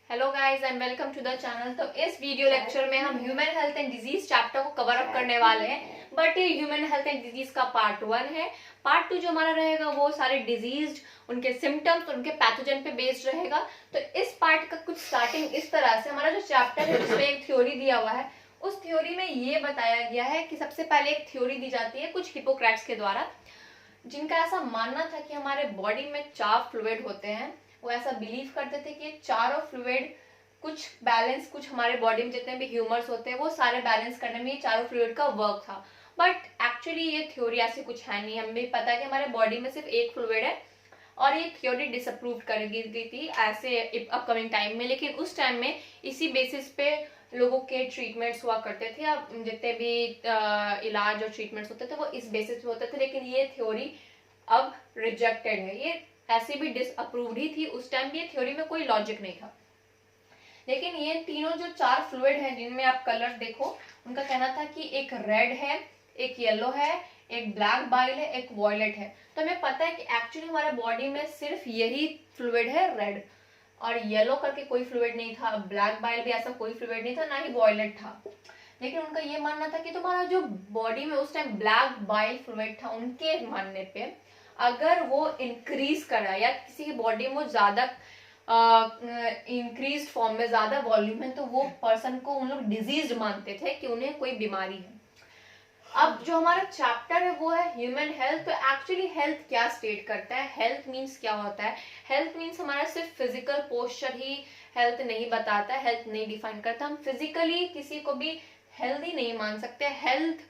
Hello guys and welcome to the channel. तो इस video lecture में हम human health and disease chapter को कवर अप करने वाले हैं, बट ये ह्यूमन हेल्थ एंड डिजीज का पार्ट 1 है। पार्ट 2 जो हमारा रहेगा वो सारे डिजीज, उनके सिम्टम्स, उनके पैथोजन पे बेस्ड रहेगा। तो इस पार्ट का कुछ स्टार्टिंग इस तरह से, हमारा जो चैप्टर है जिसमें एक थ्योरी दिया हुआ है, उस थ्योरी में ये बताया गया है कि सबसे पहले एक थ्योरी दी जाती है कुछ हिपोक्रेट्स के द्वारा, जिनका ऐसा मानना था कि हमारे बॉडी में 4 फ्लूइड होते हैं। वो ऐसा बिलीव करते थे कि ये चारों फ्लूइड कुछ बैलेंस, कुछ हमारे बॉडी में जितने भी ह्यूमर्स होते हैं वो सारे बैलेंस करने में ये चारों फ्लूइड का वर्क था। बट एक्चुअली ये थ्योरी ऐसी कुछ है नहीं। हमें भी पता है कि हमारे बॉडी में सिर्फ एक फ्लूइड है और ये थ्योरी डिसअप्रूव कर गई थी ऐसे अपकमिंग टाइम में। लेकिन उस टाइम में इसी बेसिस पे लोगों के ट्रीटमेंट्स हुआ करते थे। अब जितने भी इलाज और ट्रीटमेंट्स होते थे वो इस बेसिस पे होते थे, लेकिन ये थ्योरी अब रिजेक्टेड है। ये ऐसे भी डिसअप्रूव्ड ही थी उस टाइम भी, ये थ्योरी में कोई लॉजिक नहीं था। लेकिन ये तीनों जो 4 फ्लूइड हैं जिनमें आप कलर देखो, उनका कहना था कि एक रेड है, एक येलो है, एक ब्लैक बाइल है, एक वॉयलेट है। तो हमें पता है कि एक्चुअली हमारे बॉडी में सिर्फ यही फ्लूइड है, रेड और येलो करके कोई फ्लूइड नहीं था, ब्लैक बाइल भी ऐसा कोई फ्लूइड नहीं था, ना ही वॉयलेट था। लेकिन उनका ये मानना था कि तुम्हारा जो बॉडी में उस टाइम ब्लैक बाइल फ्लूइड था, उनके मानने पे अगर वो इंक्रीज करा या किसी की बॉडी में ज्यादा इंक्रीज फॉर्म में ज्यादा वॉल्यूम है, तो वो पर्सन को उन लोग डिजीज मानते थे कि उन्हें कोई बीमारी है। अब जो हमारा चैप्टर है वो है ह्यूमन हेल्थ। तो एक्चुअली हेल्थ क्या स्टेट करता है, हेल्थ मीन्स क्या होता है? हेल्थ मीन्स हमारा सिर्फ फिजिकल पोस्चर ही हेल्थ नहीं बताता है, हेल्थ नहीं डिफाइन करता। हम फिजिकली किसी को भी हेल्दी नहीं मान सकते। हेल्थ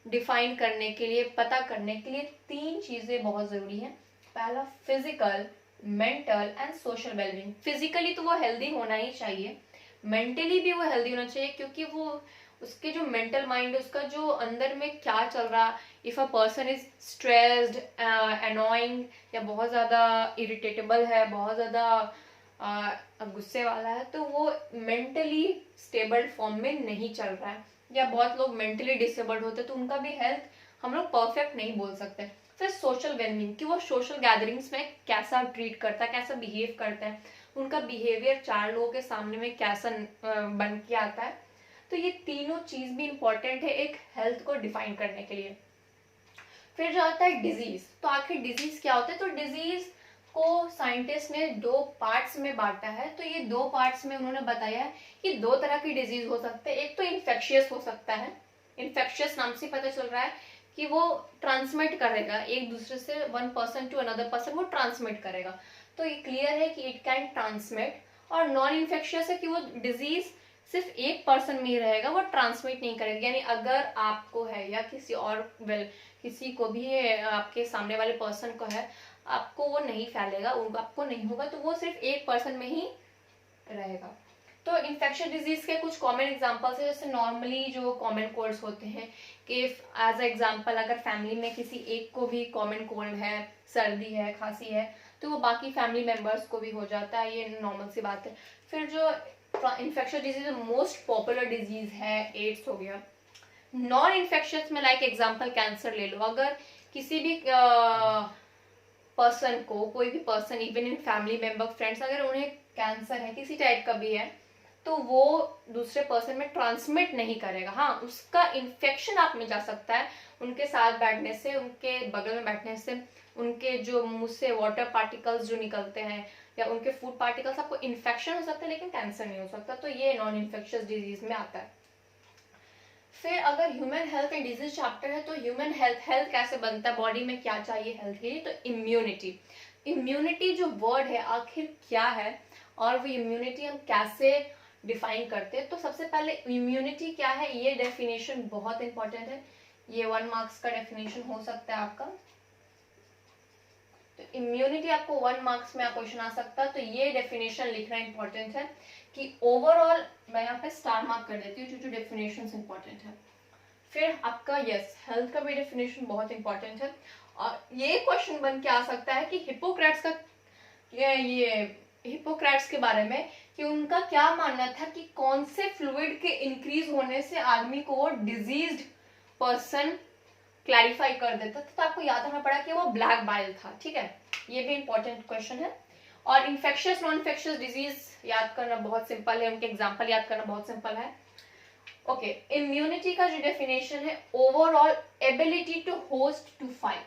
डिफाइन करने के लिए, पता करने के लिए 3 चीजें बहुत जरूरी है। पहला physical, mental and social wellbeing. Physically तो वो हेल्दी होना ही चाहिए, मेंटली भी वो हेल्दी होना चाहिए, क्योंकि वो उसके जो मेंटल माइंड, उसका जो अंदर में क्या चल रहा, if a person is stressed, annoying या बहुत ज्यादा इरिटेटेबल है, बहुत ज्यादा गुस्से वाला है, तो वो मेंटली स्टेबल फॉर्म में नहीं चल रहा है। या बहुत लोग मेंटली डिसेबल्ड होते हैं तो उनका भी हेल्थ हम लोग परफेक्ट नहीं बोल सकते। फिर सोशल वेलबींग, कि वो सोशल गैदरिंग्स में कैसा ट्रीट करता है, कैसा बिहेव करता है, उनका बिहेवियर 4 लोगों के सामने में कैसा बन के आता है। तो ये तीनों चीज भी इंपॉर्टेंट है एक हेल्थ को डिफाइन करने के लिए। फिर जो आता है डिजीज, तो आखिर डिजीज क्या होता है? तो डिजीज को साइंटिस्ट ने 2 पार्ट्स में बांटा है। तो ये 2 पार्ट्स में उन्होंने बताया है कि 2 तरह की डिजीज हो सकते हैं। एक तो इन्फेक्शियस हो सकता है, इन्फेक्शियस नाम से पता चल रहा है कि वो ट्रांसमिट करेगा एक दूसरे से, one person to another person वो ट्रांसमिट करेगा। तो ये क्लियर है कि इट कैन ट्रांसमिट। और नॉन इन्फेक्शियस है कि वो डिजीज सिर्फ एक पर्सन में ही रहेगा, वो ट्रांसमिट नहीं करेगा। यानी अगर आपको है या किसी और किसी को भी है, आपके सामने वाले पर्सन को है, आपको वो नहीं फैलेगा, आपको नहीं होगा, तो वो सिर्फ एक पर्सन में ही रहेगा। तो इन्फेक्शन डिजीज के कुछ कॉमन एग्जांपल्स है, जैसे नॉर्मली जो कॉमन कोल्ड्स होते हैं, कि एज अ एग्जांपल अगर फैमिली में किसी एक को भी कॉमन कोल्ड है, सर्दी है, खांसी है, तो वो बाकी फैमिली मेंबर्स को भी हो जाता है, ये नॉर्मल सी बात है। फिर जो infection disease most popular disease है, एड्स हो गया। नॉन इन्फेक्शियस में लाइक एग्जांपल कैंसर ले लो। अगर किसी भी पर्सन को, कोई भी person, even in family member, friends, अगर उन्हें कैंसर है, किसी टाइप का भी है, तो वो दूसरे पर्सन में ट्रांसमिट नहीं करेगा। हाँ, उसका इन्फेक्शन आप में जा सकता है उनके साथ बैठने से, उनके बगल में बैठने से, उनके जो मुंह से वाटर पार्टिकल्स जो निकलते हैं या उनके फूड पार्टिकल्स, आपको इन्फेक्शन हो सकता है लेकिन कैंसर नहीं हो सकता। तो ये नॉन इन्फेक्शियस डिजीज में आता है। फिर अगर human health and disease chapter है, तो ह्यूमन हेल्थ कैसे बनता है, बॉडी में क्या चाहिए हेल्थ के लिए? तो इम्यूनिटी। इम्यूनिटी जो वर्ड है आखिर क्या है और वो इम्यूनिटी हम कैसे डिफाइन करते हैं? तो सबसे पहले इम्यूनिटी क्या है, ये डेफिनेशन बहुत इंपॉर्टेंट है। ये 1 मार्क्स का डेफिनेशन हो सकता है आपका। तो इम्यूनिटी आपको 1 मार्क्स में क्वेश्चन आ सकता है। तो ये डेफिनेशन लिखना इंपॉर्टेंट है कि ओवरऑल, मैं यहाँ पे स्टार मार्क कर देती हूँ जो डेफिनेशन इंपॉर्टेंट है। फिर आपका यस, हेल्थ का भी डेफिनेशन बहुत इंपॉर्टेंट है। और ये क्वेश्चन बन के आ सकता है कि हिपोक्रेट्स का, ये हिपोक्रेट्स के बारे में, कि उनका क्या मानना था कि कौन से फ्लूइड के इंक्रीज होने से आदमी को वो डिजीज्ड पर्सन क्लैरिफाई कर देता था। तो आपको याद रखना पड़ा कि वो ब्लैक बाइल था। ठीक है, ये भी इंपॉर्टेंट क्वेश्चन है। और इन्फेक्शियस नॉन इन्फेक्शियस डिजीज याद करना बहुत सिंपल है, उनके एग्जाम्पल याद करना बहुत सिंपल है। ओके, इम्यूनिटी का जो डेफिनेशन है, overall ability to host to fight,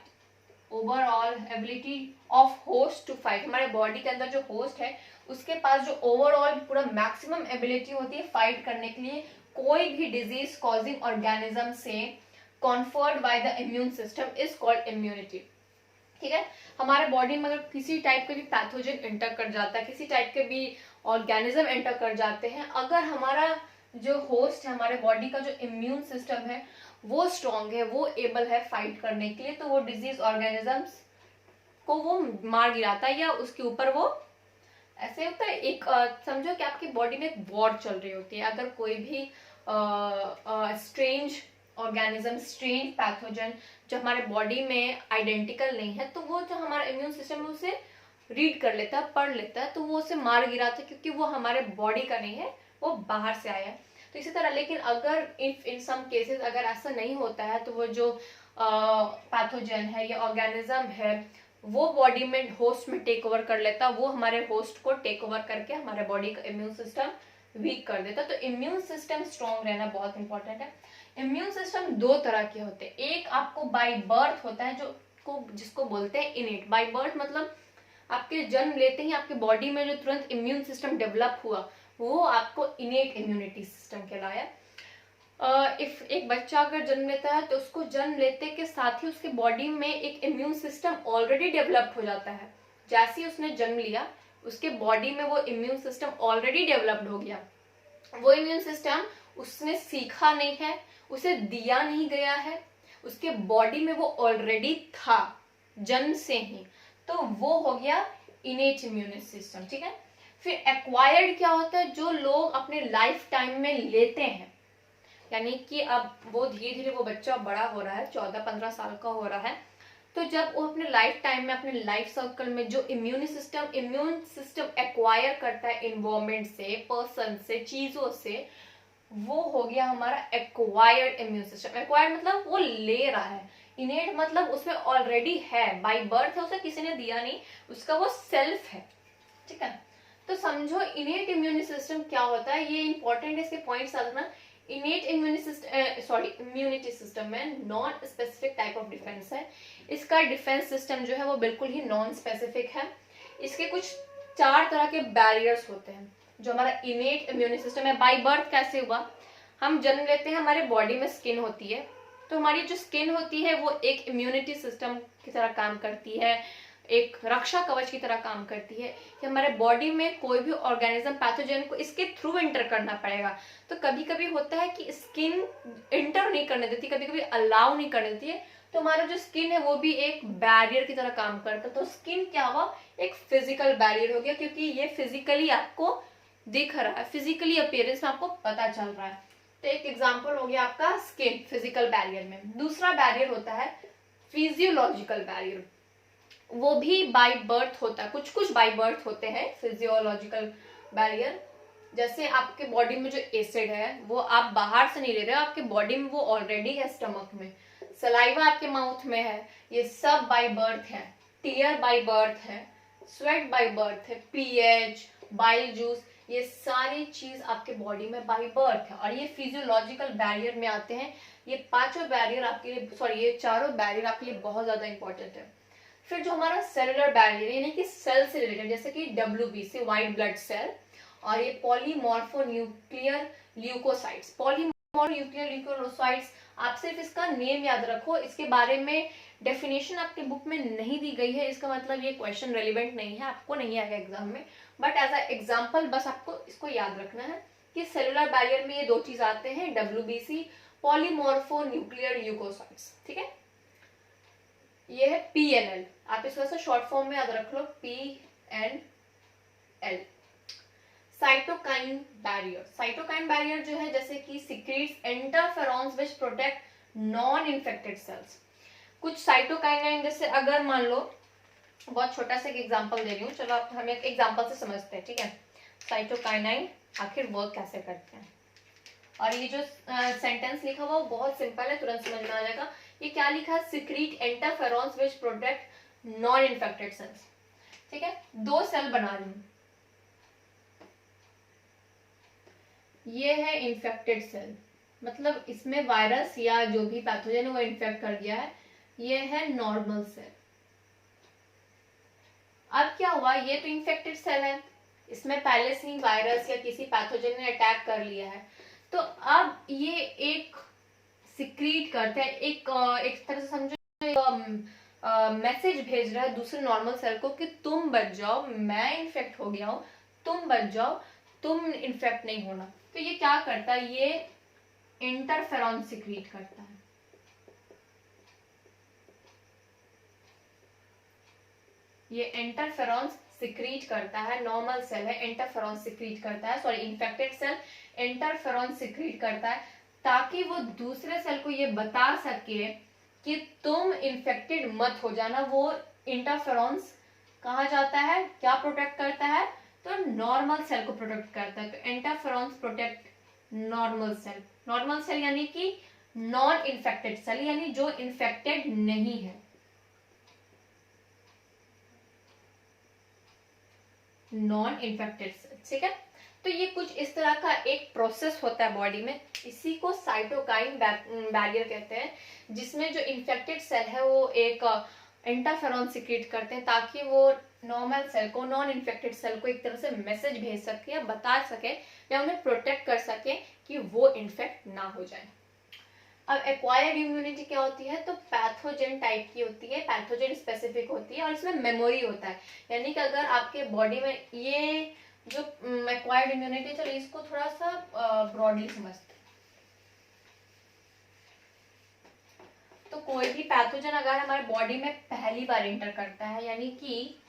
overall ability of host to fight, हमारे बॉडी के अंदर जो होस्ट है उसके पास जो ओवरऑल पूरा मैक्सिमम एबिलिटी होती है फाइट करने के लिए कोई भी डिजीज कॉजिंग ऑर्गेनिज्म से conferred by the immune system is called immunity. ठीक है, हमारे बॉडी में अगर किसी टाइप के भी पैथोजन एंटर कर जाता है, किसी टाइप के भी ऑर्गेनिज्म एंटर कर जाते हैं, अगर हमारा जो होस्ट है, हमारे बॉडी का जो इम्यून सिस्टम है वो स्ट्रॉन्ग है, वो एबल है फाइट करने के लिए, तो वो डिजीज ऑर्गेनिजम्स को वो मार गिराता है या उसके ऊपर वो ऐसे होता है। एक समझो कि आपकी बॉडी में एक वॉर चल रही होती है, अगर कोई भी स्ट्रेंज ऑर्गेनिज्म, स्ट्रेंज पैथोजन जो हमारे बॉडी में आइडेंटिकल नहीं है, तो वो जो हमारा इम्यून सिस्टम है उसे रीड कर लेता है, पढ़ लेता है, तो वो उसे मार गिराता है क्योंकि वो हमारे बॉडी का नहीं है, वो बाहर से आया है। तो इसी तरह, लेकिन अगर इफ इन सम केसेस अगर ऐसा नहीं होता है तो वो जो पैथोजन है या ऑर्गेनिज्म है वो बॉडी में होस्ट में टेक ओवर कर लेता, वो हमारे होस्ट को टेक ओवर करके हमारे बॉडी का इम्यून सिस्टम वीक कर देता। तो इम्यून सिस्टम स्ट्रॉन्ग रहना बहुत इंपॉर्टेंट है। इम्यून सिस्टम दो तरह के होते हैं, एक आपको बाय बर्थ होता है जिसको बोलते हैं इनेट। बाय बर्थ मतलब आपके जन्म लेते ही आपके बॉडी में जो तुरंत इम्यून सिस्टम डेवलप हुआ वो आपको इनेट इम्यूनिटी सिस्टम कहलाया। इफ एक बच्चा अगर जन्म लेता है तो उसको जन्म लेते के साथ ही उसके बॉडी में एक इम्यून सिस्टम ऑलरेडी डेवलप हो जाता है। जैसे ही उसने जन्म लिया उसके बॉडी में वो इम्यून सिस्टम ऑलरेडी डेवलप्ड हो गया। वो इम्यून सिस्टम उसने सीखा नहीं है, उसे दिया नहीं गया है, उसके बॉडी में वो ऑलरेडी था जन्म से ही, तो वो हो गया इनेट इम्यून सिस्टम। ठीक है, फिर एक्वायर्ड क्या होता है, जो लोग अपने लाइफ टाइम में लेते हैं, यानी कि अब वो धीरे धीरे वो बच्चा बड़ा हो रहा है, 14-15 साल का हो रहा है, तो जब वो अपने लाइफ टाइम में, अपने लाइफ सर्कल में जो इम्यून सिस्टम एक्वायर करता है इन्वायरमेंट से, पर्सन से, चीजों से, वो हो गया हमारा एक्वायर्ड इम्यून सिस्टम। एक्वायर्ड मतलब वो ले रहा है, इनेट मतलब उसमें ऑलरेडी है, बाय बर्थ है, उसे किसी ने दिया नहीं, उसका वो सेल्फ है। ठीक है, तो समझो इनेट इम्यून सिस्टम क्या होता है, ये इंपॉर्टेंट है, इसके पॉइंट्स समझना। इनेट इम्यूनिटी सिस्टम में non specific type of defence है। इसका डिफेंस सिस्टम जो है वो बिल्कुल ही नॉन स्पेसिफिक है। इसके कुछ 4 तरह के बैरियर्स होते हैं जो हमारा इनेट इम्यूनिटी सिस्टम है। बाय बर्थ कैसे हुआ, हम जन्म लेते हैं, हमारे बॉडी में स्किन होती है, तो हमारी जो स्किन होती है वो एक इम्यूनिटी सिस्टम की तरह काम करती है, एक रक्षा कवच की तरह काम करती है कि हमारे बॉडी में कोई भी ऑर्गेनिज्म, पैथोजन को इसके थ्रू एंटर करना पड़ेगा। तो कभी कभी होता है कि स्किन एंटर नहीं करने देती, कभी कभी अलाउ नहीं करने देती है, तो हमारा जो स्किन है वो भी एक बैरियर की तरह काम करता है। तो स्किन क्या हुआ, एक फिजिकल बैरियर हो गया, क्योंकि ये फिजिकली आपको दिख रहा है, फिजिकली अपीयरेंस में आपको पता चल रहा है। तो एक एग्जाम्पल हो गया आपका स्किन, फिजिकल बैरियर में। दूसरा बैरियर होता है फिजियोलॉजिकल बैरियर, वो भी बाय बर्थ होता है, कुछ कुछ बाय बर्थ होते हैं फिजियोलॉजिकल बैरियर। जैसे आपके बॉडी में जो एसिड है वो आप बाहर से नहीं ले रहे हो, आपके बॉडी में वो ऑलरेडी है, स्टमक में, सलाइवा आपके माउथ में है, ये सब बाय बर्थ है। टीयर बाय बर्थ है, स्वेट बाय बर्थ है, पीएच, बाइल जूस, ये सारी चीज आपके बॉडी में बाय बर्थ है, और ये फिजियोलॉजिकल बैरियर में आते हैं। ये पांचों बैरियर आपके लिए, ये चारों बैरियर आपके लिए बहुत ज्यादा इंपॉर्टेंट है। फिर जो हमारा सेलुलर बैरियर यानी कि सेल से रिलेटेड, जैसे कि WBC, व्हाइट ब्लड सेल, और ये पॉलीमॉर्फोन्यूक्लियर ल्यूकोसाइट्स। पॉलीमॉर्फोन्यूक्लियर ल्यूकोसाइट्स, आप सिर्फ इसका नेम याद रखो, इसके बारे में डेफिनेशन आपके बुक में नहीं दी गई है, इसका मतलब ये क्वेश्चन रेलिवेंट नहीं है, आपको नहीं आएगा एग्जाम में, बट एज अ एग्जाम्पल बस आपको इसको याद रखना है कि सेलुलर बैरियर में ये 2 चीज आते हैं, WBC, पॉलीमॉर्फोन्यूक्लियर ल्यूकोसाइट्स। ठीक है, ये है PNL, आप इसको ऐसा शॉर्ट फॉर्म में याद रख लो, PNL। Cytokine barrier, cytokine barrier जो है जैसे कि secretes interferons which protect non infected cells. कुछ साइटोकाइनाइन, जैसे अगर मान लो, बहुत छोटा सा एक एग्जांपल दे रही हूँ, चलो आप हम एक एग्जांपल से समझते हैं। ठीक है, साइटोकाइनाइन आखिर वर्क कैसे करते हैं, और ये जो सेंटेंस लिखा हुआ वो बहुत सिंपल है, तुरंत समझ में आ जाएगा। ये क्या लिखा है, secrete interferons which protect non infected cells. ठीक है, 2 सेल बना रही हूं, ये है इन्फेक्टेड सेल, मतलब इसमें वायरस या जो भी पैथोजन है वो इन्फेक्ट कर गया है। ये है नॉर्मल सेल। अब क्या हुआ, ये तो इन्फेक्टेड सेल है, इसमें पहले से ही वायरस या किसी पैथोजन ने अटैक कर लिया है, तो अब ये एक सिक्रीट करते हैं, एक तरह से समझो मैसेज भेज रहा है दूसरे नॉर्मल सेल को कि तुम बच जाओ, मैं इन्फेक्ट हो गया हूं, तुम बच जाओ, तुम इन्फेक्ट नहीं होना। तो ये क्या करता है, ये इंटरफेरॉन सिक्रीट करता है। ये इंटरफेरॉन सिक्रीट करता है, नॉर्मल सेल है, इंटरफेरॉन सिक्रीट करता है, sorry infected cell interferon secrete करता है, ताकि वो दूसरे सेल को ये बता सके कि तुम इन्फेक्टेड मत हो जाना। वो इंटरफेरॉन्स कहाँ जाता है, क्या प्रोटेक्ट करता है, तो नॉर्मल सेल को प्रोटेक्ट करता है। तो interferons protect normal cell. Normal cell यानी कि नॉन इन्फेक्टेड सेल, यानी जो इन्फेक्टेड नहीं है, नॉन इन्फेक्टेड सेल। ठीक है, तो ये कुछ इस तरह का एक प्रोसेस होता है बॉडी में, इसी को साइटोकाइन बैरियर कहते हैं, जिसमें जो इन्फेक्टेड सेल है वो एक इंटरफेरॉन सिक्रीट करते हैं, ताकि वो नॉर्मल सेल को, नॉन इन्फेक्टेड सेल को एक तरह से मैसेज भेज सके या बता सके या उन्हें प्रोटेक्ट कर सके कि वो इन्फेक्ट ना हो जाए। अब एक्वायर्ड इम्यूनिटी क्या होती है, तो पैथोजन टाइप की होती है, पैथोजन स्पेसिफिक होती है, और इसमें मेमोरी होता है। यानी कि अगर आपके बॉडी में ये जो एक्वायर्ड इम्यूनिटी, चलो इसको थोड़ा सा ब्रॉडली समझते हैं। तो कोई भी पैथोजन अगर हमारे बॉडी में पहली बार एंटर करता है, यानी कि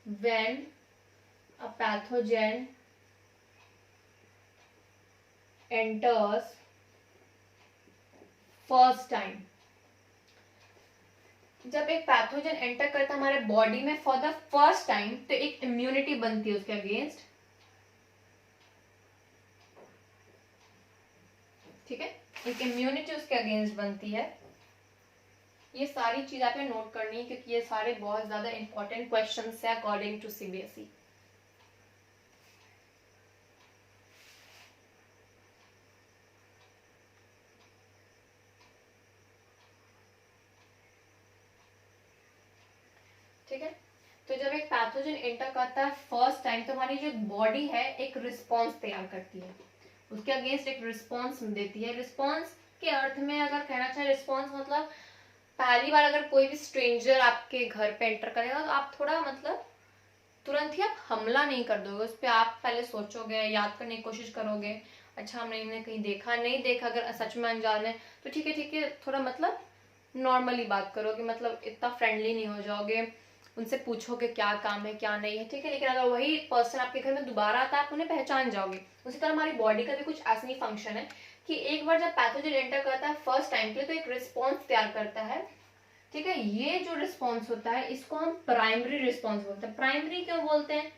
when a pathogen enters first time, जब एक पैथोजन एंटर करता है हमारे बॉडी में फॉर द फर्स्ट टाइम, तो एक इम्यूनिटी बनती है उसके अगेंस्ट। ठीक है, एक इम्यूनिटी उसके अगेंस्ट बनती है। ये सारी चीज आपने नोट करनी है, क्योंकि ये सारे बहुत ज्यादा इंपॉर्टेंट क्वेश्चंस है अकॉर्डिंग टू सीबीएसई। ठीक है, तो जब एक पैथोजन एंटर करता है फर्स्ट टाइम, तो हमारी जो बॉडी है एक रिस्पॉन्स तैयार करती है, उसके अगेंस्ट एक रिस्पॉन्स देती है। रिस्पॉन्स के अर्थ में अगर कहना चाहे, रिस्पॉन्स मतलब पहली बार अगर कोई भी स्ट्रेंजर आपके घर पे एंटर करेगा, तो आप थोड़ा मतलब तुरंत ही आप हमला नहीं कर दोगे उस पर, आप पहले सोचोगे, याद करने की कोशिश करोगे, अच्छा हमने इन्हें कहीं देखा नहीं देखा, अगर सच में अनजान है तो ठीक है, थोड़ा मतलब नॉर्मली बात करोगे, मतलब इतना फ्रेंडली नहीं हो जाओगे, उनसे पूछोगे क्या काम है क्या नहीं है। ठीक है, लेकिन अगर वही पर्सन आपके घर में दोबारा आता है, आप उन्हें पहचान जाओगे। उसी तरह हमारी बॉडी का भी कुछ ऐसा ही फंक्शन है कि एक बार जब पैथोजन एंटर करता है फर्स्ट टाइम के लिए, तो एक रिस्पॉन्स तैयार करता है। ठीक है, ये जो रिस्पॉन्स होता है इसको हम प्राइमरी रिस्पॉन्स बोलते हैं। प्राइमरी क्यों बोलते हैं,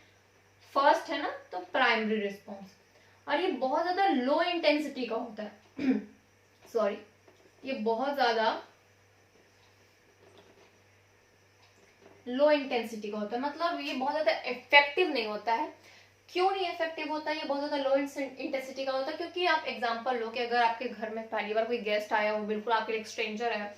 फर्स्ट है ना, तो प्राइमरी रिस्पॉन्स। और ये बहुत ज्यादा लो इंटेंसिटी का होता है सॉरी, ये बहुत ज्यादा लो इंटेंसिटी का होता है, मतलब ये बहुत ज्यादा इफेक्टिव नहीं होता है। क्यों नहीं इफेक्टिव होता है, ये बहुत ज्यादा लो इंटेंसिटी का होता है, क्योंकि आप एग्जांपल लो कि अगर आपके घर में पहली बार कोई गेस्ट आया हो, बिल्कुल आपके एक स्ट्रेंजर है,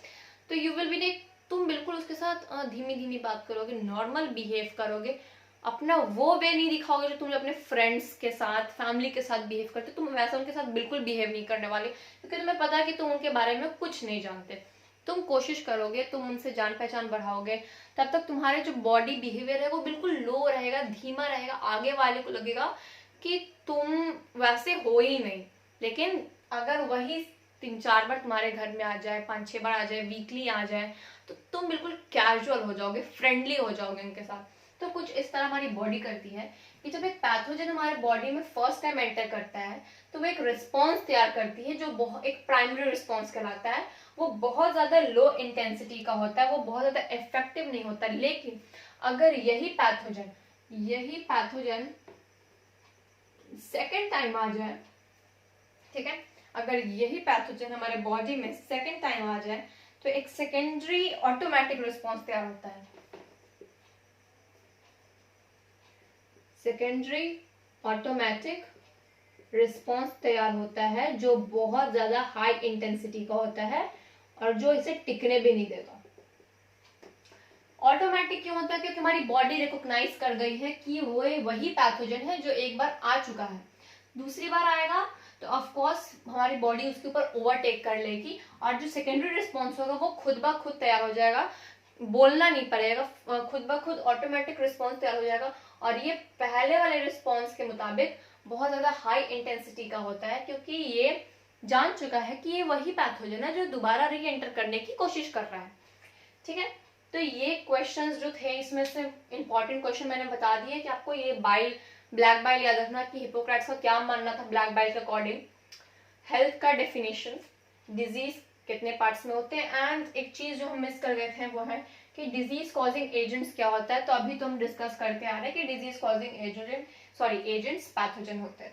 तो यू विल बी तुम बिल्कुल उसके साथ धीमी धीमी बात करोगे, नॉर्मल बिहेव करोगे, अपना वो वे नहीं दिखाओगे जो तुम अपने फ्रेंड्स के साथ, फैमिली के साथ बिहेव करते, तुम वैसा उनके साथ बिल्कुल बिहेव नहीं करने वाले, क्योंकि तुम्हें पता है कि तुम उनके बारे में कुछ नहीं जानते। तुम कोशिश करोगे, तुम उनसे जान पहचान बढ़ाओगे, तब तक तुम्हारे जो बॉडी बिहेवियर है वो बिल्कुल लो रहेगा, धीमा रहेगा, आगे वाले को लगेगा कि तुम वैसे हो ही नहीं। लेकिन अगर वही 3-4 बार तुम्हारे घर में आ जाए, 5-6 बार आ जाए, वीकली आ जाए, तो तुम बिल्कुल कैजुअल हो जाओगे, फ्रेंडली हो जाओगे उनके साथ। तो कुछ इस तरह हमारी बॉडी करती है कि जब एक पैथोजन हमारे बॉडी में फर्स्ट टाइम एंटर करता है, तो वो एक रिस्पॉन्स तैयार करती है, जो एक प्राइमरी रिस्पॉन्स कहलाता है। वो बहुत ज्यादा लो इंटेंसिटी का होता है, वो बहुत ज्यादा इफेक्टिव नहीं होता। लेकिन अगर यही पैथोजन सेकेंड टाइम आ जाए, ठीक है, अगर यही पैथोजन हमारे बॉडी में सेकेंड टाइम आ जाए, तो एक सेकेंडरी ऑटोमेटिक रिस्पॉन्स तैयार होता है। सेकेंडरी ऑटोमेटिक रिस्पॉन्स तैयार होता है जो बहुत ज्यादा हाई इंटेंसिटी का होता है और जो इसे टिकने भी नहीं देगा। ऑटोमेटिक क्यों होता है? क्योंकि हमारी बॉडी रिकॉग्नाइज कर गई है कि वो वही पैथोजन है जो एक बार आ चुका है, दूसरी बार आएगा तो ऑफ कोर्स हमारी बॉडी उसके ऊपर ओवरटेक कर लेगी और जो सेकेंडरी रिस्पॉन्स होगा वो खुद ब खुद तैयार हो जाएगा, बोलना नहीं पड़ेगा, खुद ब खुद ऑटोमेटिक रिस्पॉन्स तैयार हो जाएगा। और ये पहले वाले रिस्पॉन्स के मुताबिक बहुत ज्यादा हाई इंटेंसिटी का होता है क्योंकि ये जान चुका है कि ये वही पैथोजन है जो दोबारा री एंटर करने की कोशिश कर रहा है। ठीक है, तो ये क्वेश्चंस जो थे इसमें से इंपॉर्टेंट क्वेश्चन मैंने बता दिए कि आपको ये बाइल, ब्लैक बाइल याद रखना कि हिपोक्रेट्स का क्या मानना था ब्लैक बाइल के अकॉर्डिंग, हेल्थ का डेफिनेशन, डिजीज कितने पार्ट्स में होते हैं, एंड एक चीज जो हम मिस कर गए थे वो है कि डिजीज कॉजिंग एजेंट्स क्या होता है। तो अभी तो हम डिस्कस करते आ रहे हैं कि डिजीज कॉजिंग एजेंट्स पैथोजन होते हैं।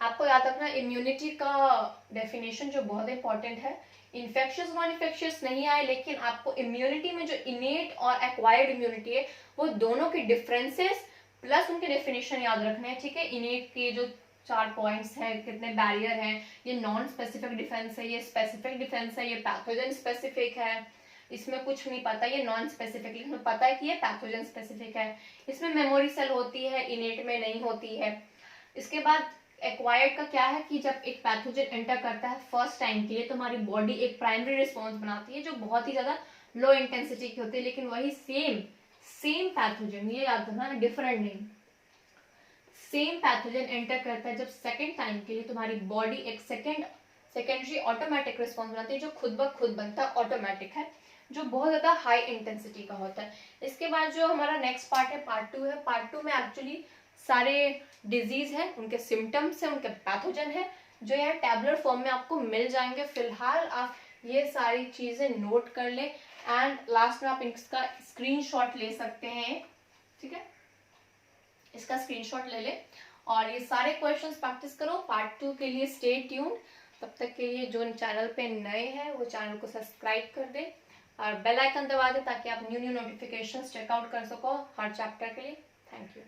आपको याद रखना इम्यूनिटी का डेफिनेशन जो बहुत इंपॉर्टेंट है, इन्फेक्शियस नॉन इन्फेक्शियस नहीं आए लेकिन आपको इम्यूनिटी में जो इनेट और एक्वायर्ड इम्यूनिटी है वो दोनों के डिफरेंसेस प्लस उनके डेफिनेशन याद रखने हैं। ठीक है, इनेट के जो 4 पॉइंट्स हैं, कितने बैरियर हैं, ये नॉन स्पेसिफिक डिफेंस है, ये स्पेसिफिक डिफेंस है, ये पैथोजन स्पेसिफिक है, इसमें कुछ नहीं पता ये नॉन स्पेसिफिक, लेकिन पता है कि ये पैथोजन स्पेसिफिक है। इसमें मेमोरी सेल होती है, इनेट में नहीं होती है। इसके बाद एक्वायर्ड का क्या है कि जब एक पैथोजन एंटर करता है फर्स्ट टाइम के लिए तो हमारी बॉडी एक प्राइमरी रिस्पॉन्स बनाती है जो बहुत ही ज्यादा लो इंटेंसिटी की होती है, लेकिन वही सेम पैथोजन, ये याद रखना डिफरेंट नहीं, सेम पैथोजन एंटर करता है जब सेकेंड टाइम के लिए तुम्हारी बॉडी एक सेकेंडरी ऑटोमेटिक रिस्पॉन्स बनाती है जो खुद ब खुद बनता है, ऑटोमेटिक है, जो बहुत ज्यादा हाई इंटेंसिटी का होता है। इसके बाद जो हमारा नेक्स्ट पार्ट है पार्ट 2 है। पार्ट 2 में एक्चुअली सारे डिजीज है, उनके सिम्टम्स है, उनके पैथोजन है जो यहाँ टैबुलर फॉर्म में आपको मिल जाएंगे। फिलहाल आप ये सारी चीजें नोट कर ले एंड लास्ट में आप इसका स्क्रीनशॉट ले सकते हैं। ठीक है, इसका स्क्रीनशॉट ले ले और ये सारे क्वेश्चंस प्रैक्टिस करो। पार्ट 2 के लिए स्टे ट्यून्ड। तब तक के लिए जो चैनल पे नए हैं वो चैनल को सब्सक्राइब कर दे और बेल आइकन दबा दे ताकि आप न्यू नोटिफिकेशंस चेकआउट कर सको हर चैप्टर के लिए। Thank you.